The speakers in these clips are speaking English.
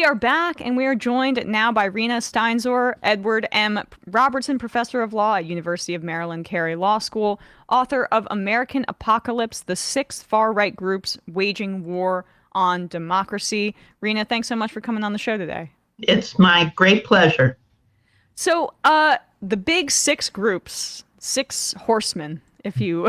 We are back, and we are joined now by Rena Steinzor, Edward M. Robertson Professor of Law at University of Maryland Carey Law School, author of American Apocalypse: The Six Far-Right Groups Waging War on Democracy. Rena, thanks so much for coming on the show today. It's my great pleasure. So, the big six groups, six horsemen, if you,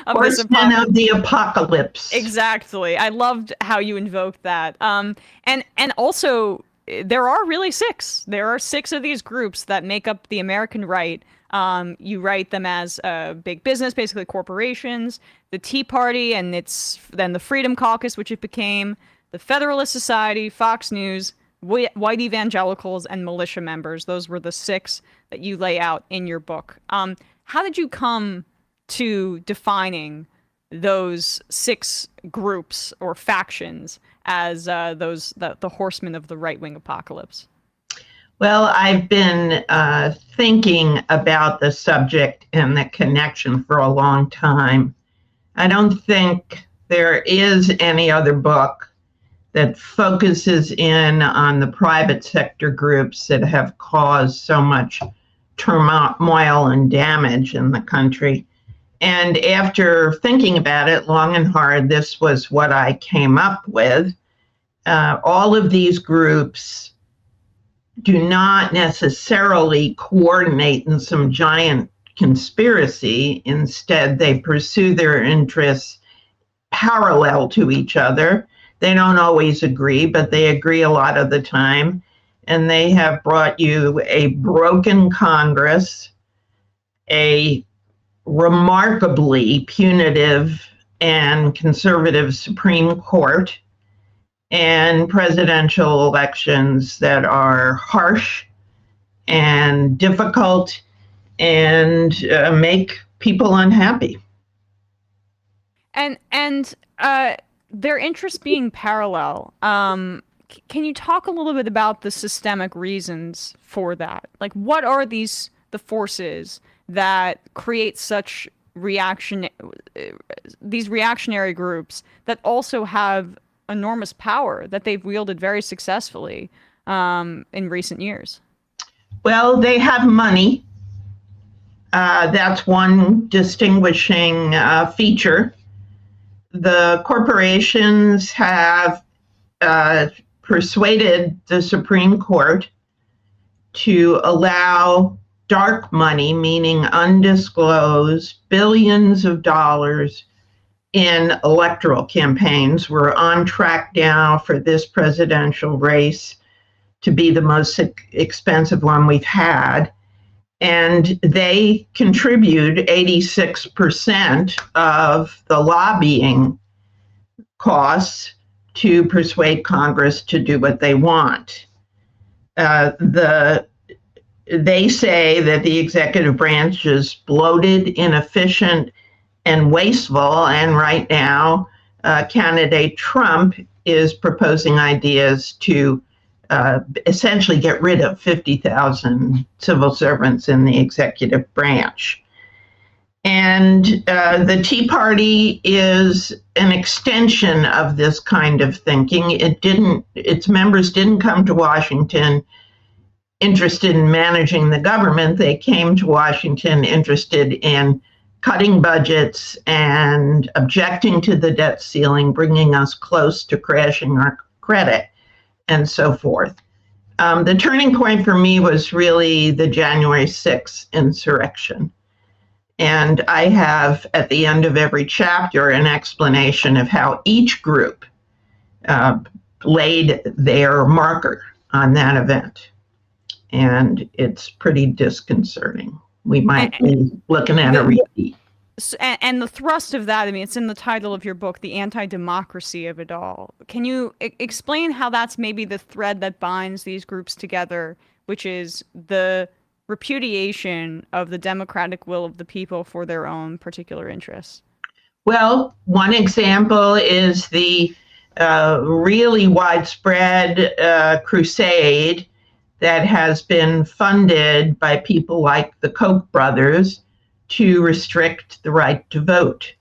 Horsemen of the apocalypse. Exactly. I loved how you invoked that. And also there are really six. There are six of these groups that make up the American right. You write them as big business, basically corporations, the Tea Party, and then the Freedom Caucus, which it became, the Federalist Society, Fox News, white evangelicals, and militia members. Those were the six that you lay out in your book. How did you come to defining those six groups or factions as the horsemen of the right-wing apocalypse? Well, I've been thinking about the subject and the connection for a long time. I don't think there is any other book that focuses in on the private sector groups that have caused so much turmoil and damage in the country. And after thinking about it long and hard, this was what I came up with. All of these groups do not necessarily coordinate in some giant conspiracy. Instead, they pursue their interests parallel to each other. They don't always agree, but they agree a lot of the time. And they have brought you a broken Congress, a remarkably punitive and conservative Supreme Court, and presidential elections that are harsh and difficult and make people unhappy. And their interests being parallel. Can you talk a little bit about the systemic reasons for that? Like, what are the forces that create such these reactionary groups that also have enormous power that they've wielded very successfully in recent years? Well, they have money. That's one distinguishing feature. The corporations have persuaded the Supreme Court to allow dark money, meaning undisclosed billions of dollars in electoral campaigns. We're on track now for this presidential race to be the most expensive one we've had. And they contribute 86% of the lobbying costs to persuade Congress to do what they want. They say that the executive branch is bloated, inefficient, and wasteful. And right now, candidate Trump is proposing ideas to essentially get rid of 50,000 civil servants in the executive branch. And the Tea Party is an extension of this kind of thinking. Its members didn't come to Washington interested in managing the government. They came to Washington interested in cutting budgets and objecting to the debt ceiling, bringing us close to crashing our credit, and so forth. The turning point for me was really the January 6th insurrection. And I have, at the end of every chapter, an explanation of how each group laid their marker on that event. And it's pretty disconcerting. We might be looking at a repeat. And the thrust of that, I mean, it's in the title of your book, The Anti-Democracy of It All. Can you explain how that's maybe the thread that binds these groups together, which is the repudiation of the democratic will of the people for their own particular interests? Well, one example is the really widespread crusade that has been funded by people like the Koch brothers to restrict the right to vote,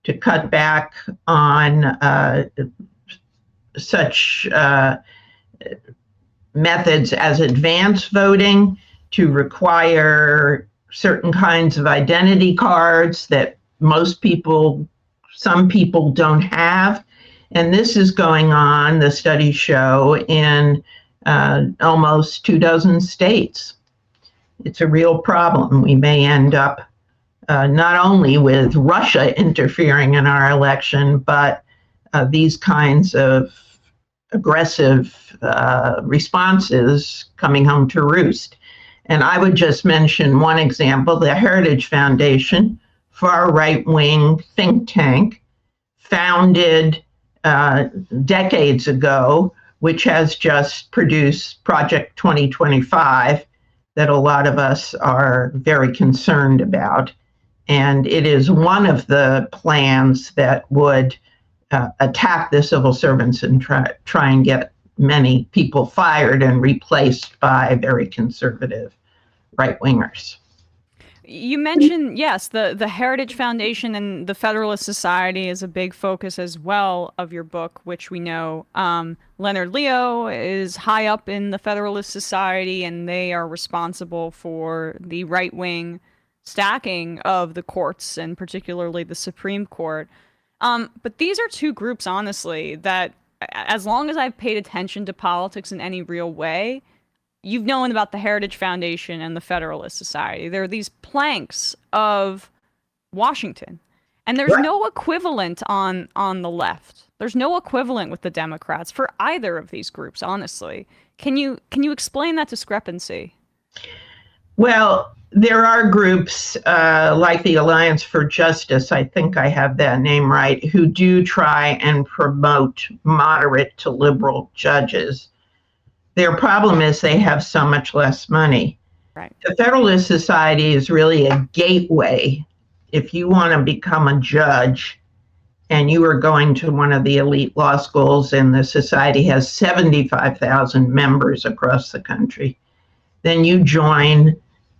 to cut back on such methods as advance voting, to require certain kinds of identity cards that some people don't have. And this is going on, the studies show, in almost 24 states. It's a real problem. We may end up not only with Russia interfering in our election, but these kinds of aggressive responses coming home to roost. And I would just mention one example: the Heritage Foundation, far right-wing think tank, founded decades ago, which has just produced Project 2025 that a lot of us are very concerned about. And it is one of the plans that would attack the civil servants and try and get many people fired and replaced by very conservative right-wingers. You mentioned, yes, the Heritage Foundation and the Federalist Society is a big focus as well of your book, which we know Leonard Leo is high up in the Federalist Society, and they are responsible for the right-wing stacking of the courts, and particularly the Supreme Court. But these are two groups, honestly, that as long as I've paid attention to politics in any real way, you've known about the Heritage Foundation and the Federalist Society. There are these planks of Washington, and there's no equivalent on the left. There's no equivalent with the Democrats for either of these groups, honestly. Can you explain that discrepancy? Well, there are groups like the Alliance for Justice, I think I have that name right, who do try and promote moderate to liberal judges. Their problem is they have so much less money. Right. The Federalist Society is really a gateway. If you want to become a judge and you are going to one of the elite law schools, and the society has 75,000 members across the country, then you join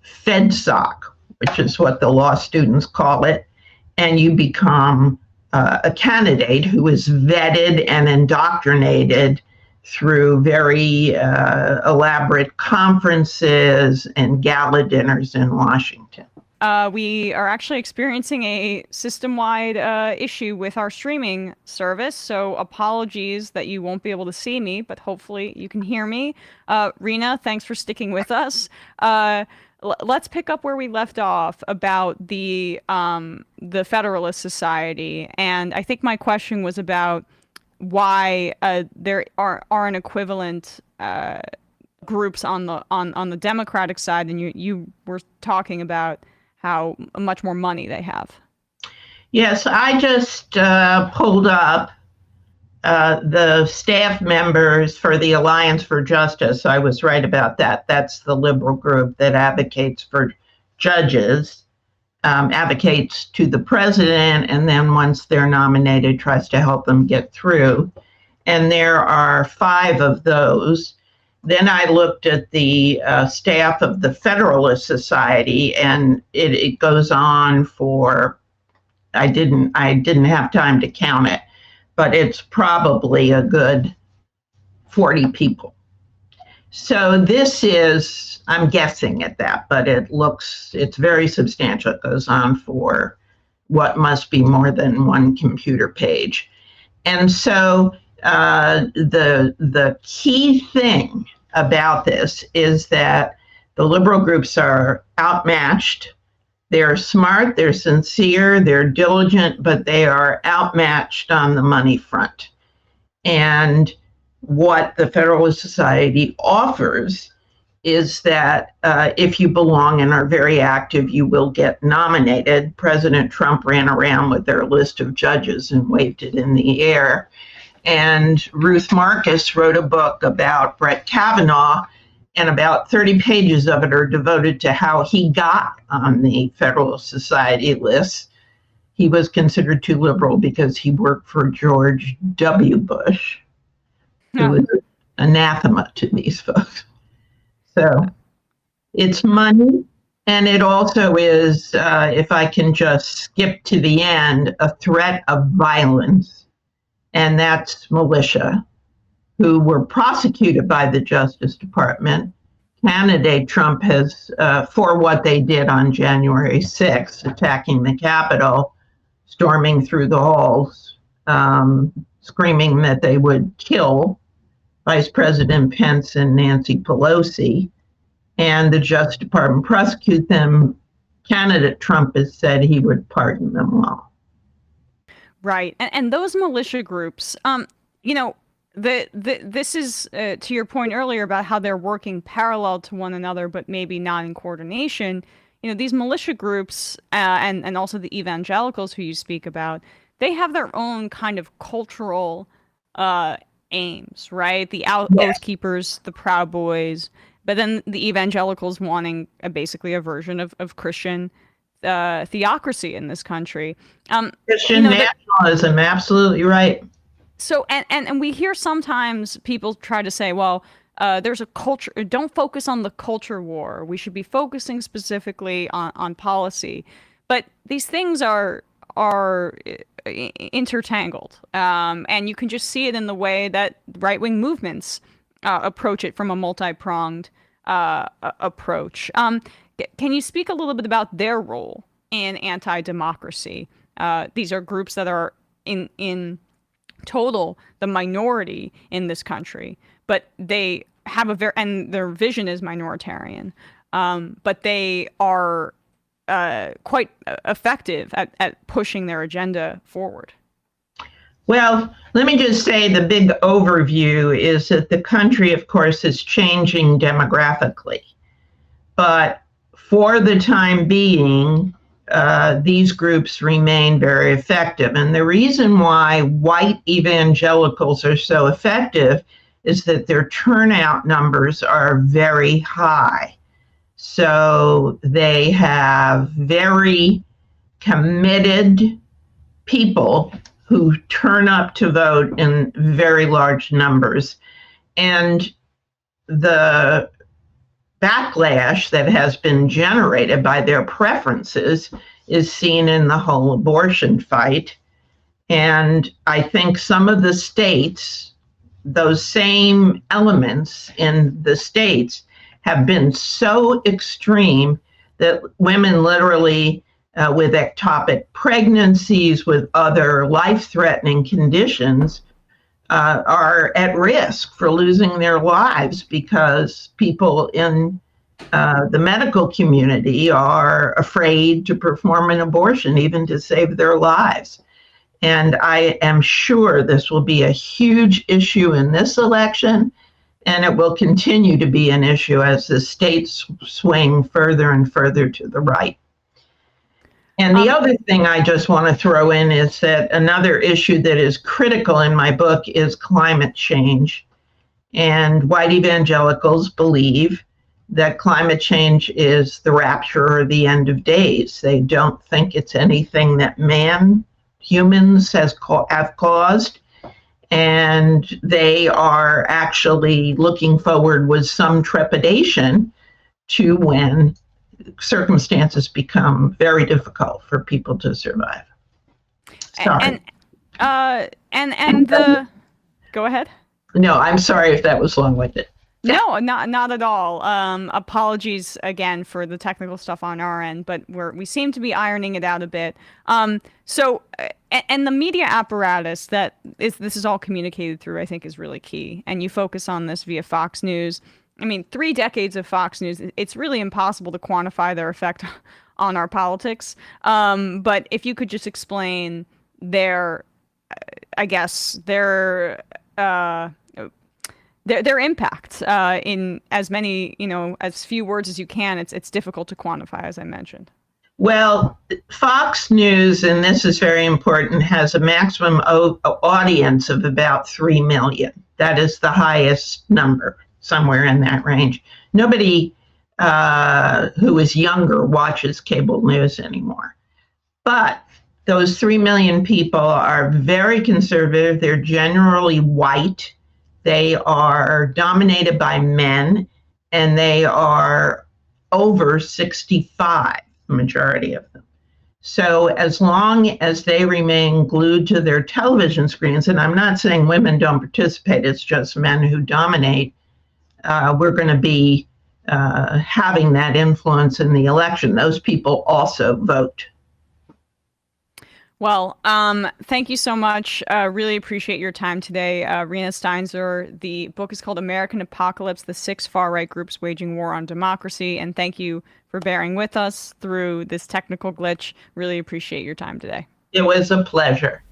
FedSoc, which is what the law students call it, and you become a candidate who is vetted and indoctrinated through very elaborate conferences and gala dinners in Washington. We are actually experiencing a system-wide issue with our streaming service, so apologies that you won't be able to see me, but hopefully you can hear me. Rena, thanks for sticking with us. Let's pick up where we left off about the Federalist Society, and I think my question was about why there aren't equivalent groups on the Democratic side, and you were talking about how much more money they have. Yes, I just pulled up the staff members for the Alliance for Justice. I was right about that. That's the liberal group that advocates for judges, advocates to the president, and then once they're nominated, tries to help them get through. And there are 5 of those. Then I looked at the staff of the Federalist Society, and it goes on for, I didn't have time to count it, but it's probably a good 40 people. So this is, I'm guessing at that, but it's very substantial. It goes on for what must be more than one computer page. And so the key thing about this is that the liberal groups are outmatched. They're smart, they're sincere, they're diligent, but they are outmatched on the money front. And what the Federalist Society offers is that if you belong and are very active, you will get nominated. President Trump ran around with their list of judges and waved it in the air. And Ruth Marcus wrote a book about Brett Kavanaugh, and about 30 pages of it are devoted to how he got on the Federalist Society list. He was considered too liberal because he worked for George W. Bush, who was anathema to these folks. So it's money, and it also is, if I can just skip to the end, a threat of violence. And that's militia, who were prosecuted by the Justice Department. Candidate Trump has, for what they did on January 6th, attacking the Capitol, storming through the halls, screaming that they would kill Vice President Pence and Nancy Pelosi, and the Justice Department prosecute them. Candidate Trump has said he would pardon them all. Right. And those militia groups, this is to your point earlier about how they're working parallel to one another, but maybe not in coordination. These militia groups and also the evangelicals who you speak about, they have their own kind of cultural aims, right? The Oath Keepers, the Proud Boys, but then the evangelicals wanting basically a version of Christian theocracy in this country. Christian nationalism, absolutely right. So, and we hear sometimes people try to say, well, there's a culture, don't focus on the culture war. We should be focusing specifically on policy. But these things are intertangled. And you can just see it in the way that right-wing movements approach it from a multi-pronged approach. Can you speak a little bit about their role in anti-democracy? These are groups that are in total the minority in this country, but they have and their vision is minoritarian, but they are quite effective at pushing their agenda forward. Well, let me just say the big overview is that the country, of course, is changing demographically. But for the time being, these groups remain very effective. And the reason why white evangelicals are so effective is that their turnout numbers are very high. So they have very committed people who turn up to vote in very large numbers. And the backlash that has been generated by their preferences is seen in the whole abortion fight. And I think some of the states, those same elements in the states, have been so extreme that women literally with ectopic pregnancies, with other life-threatening conditions, are at risk for losing their lives because people in the medical community are afraid to perform an abortion, even to save their lives. And I am sure this will be a huge issue in this election, and it will continue to be an issue as the states swing further and further to the right. And the other thing I just want to throw in is that another issue that is critical in my book is climate change. And white evangelicals believe that climate change is the rapture or the end of days. They don't think it's anything that humans have caused. And they are actually looking forward with some trepidation to when circumstances become very difficult for people to survive. Sorry. Go ahead. No, I'm sorry if that was long-winded. No, not at all. Apologies again for the technical stuff on our end, but we seem to be ironing it out a bit. So, and the media apparatus this is all communicated through, I think, is really key. And you focus on this via Fox News. I mean, 3 decades of Fox News, it's really impossible to quantify their effect on our politics. But if you could just explain their impact in as many, as few words as you can, it's difficult to quantify, as I mentioned. Well, Fox News, and this is very important, has a maximum audience of about 3 million. That is the highest number, somewhere in that range. Nobody who is younger watches cable news anymore. But those 3 million people are very conservative. They're generally white. They are dominated by men, and they are over 65, the majority of them. So as long as they remain glued to their television screens, and I'm not saying women don't participate, it's just men who dominate, we're going to be having that influence in the election. Those people also vote. Well, thank you so much. Really appreciate your time today. Rena Steinzor, the book is called American Apocalypse, The Six Far-Right Groups Waging War on Democracy. And thank you for bearing with us through this technical glitch. Really appreciate your time today. It was a pleasure.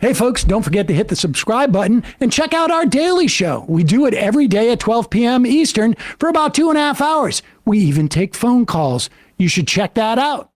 Hey, folks, don't forget to hit the subscribe button and check out our daily show. We do it every day at 12 p.m. Eastern for about 2.5 hours. We even take phone calls. You should check that out.